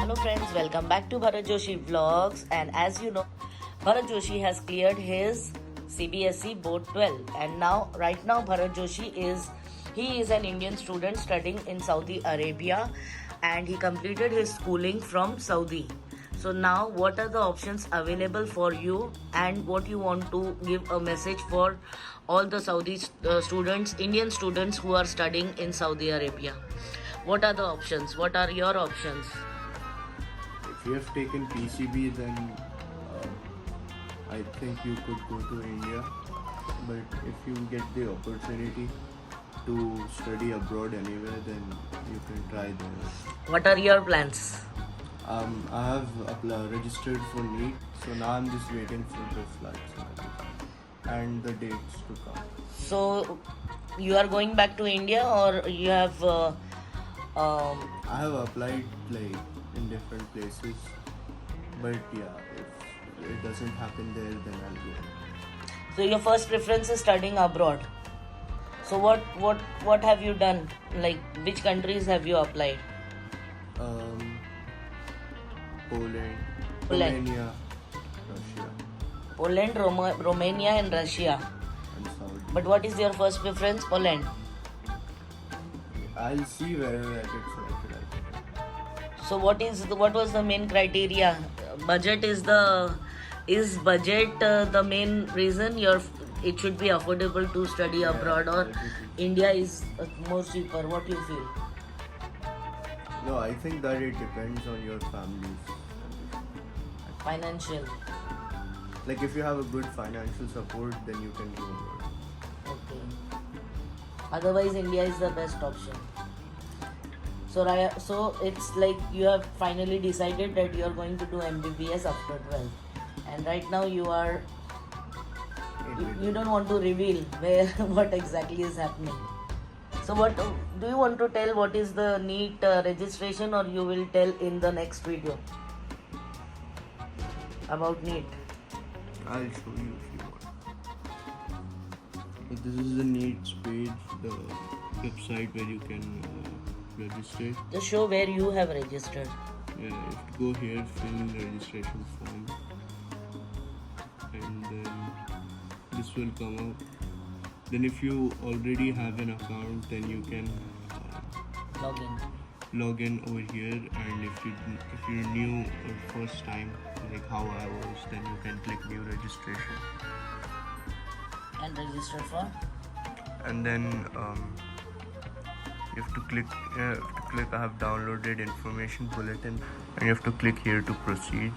Hello friends, welcome back to Bharat Joshi Vlogs. And as you know, Bharat Joshi has cleared his CBSE Board 12, and right now Bharat Joshi is an Indian student studying in Saudi Arabia, and he completed his schooling from Saudi. So now what are the options available for you, and what you want to give a message for all the Saudi students, Indian students who are studying in Saudi Arabia? What are the options? What are your options? If you have taken PCB, then I think you could go to India. But if you get the opportunity to study abroad anywhere, then you can try there. What are your plans? I have registered for NEET, so now I'm just waiting for the flights and the dates to come. So you are going back to India, or you have I have applied like in different places, but yeah, if it doesn't happen there, then I'll go. so your first preference is studying abroad. So what have you done? Like, which countries have you applied? Poland, Poland. Romania, Russia, Poland, Romania and Russia. and Saudi. But what is your first preference? Poland. I'll see wherever I get selected. I think. So what was the main criteria? Budget is budget the main reason? It should be affordable to study abroad, or everything. India is more cheaper? What you feel? No, I think that it depends on your families. Financial. Like if you have a good financial support, then you can go abroad. Okay. Otherwise, India is the best option. So it's like you have finally decided that you are going to do MBBS after 12, and right now you don't want to reveal what exactly is happening. So what do you want to tell? What is the NEET registration, or you will tell in the next video about NEET? I'll show you if you want. So this is the NEET page, the website where you can register. Just show where you have registered. Yeah, you have to go here, fill in the registration form, and then this will come up. Then if you already have an account, then you can log in over here, and if you're new or first time, like how I was, then you can click new registration, And register for? and then you have to click I have downloaded information bulletin, and you have to click here to proceed.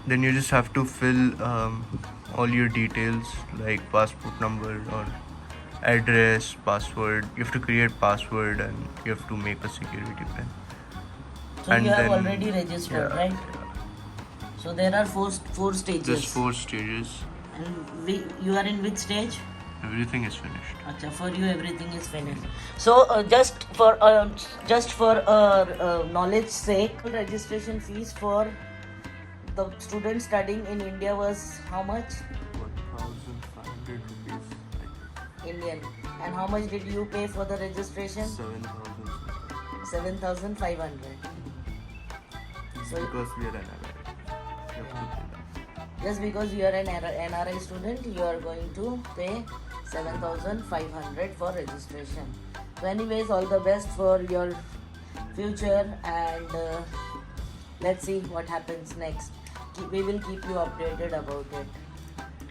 Then you just have to fill all your details like passport number or address, password. You have to create password, and you have to make a security pin. So And you have then- already registered, yeah, right? So there are four stages. Just 4 stages. And you are in which stage? Everything is finished. Acha, for you everything is finished. So just for knowledge sake, registration fees for the student studying in India was how much? 1,500 rupees. Indian. And how much did you pay for the registration? 7,000. 7,500. So Because we are NRI. You have to pay that. just because you are an NRI student, you are going to pay 7,500 for registration. So anyways, all the best for your future, and let's see what happens next. We will keep you updated about it.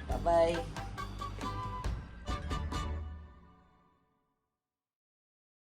Bye bye.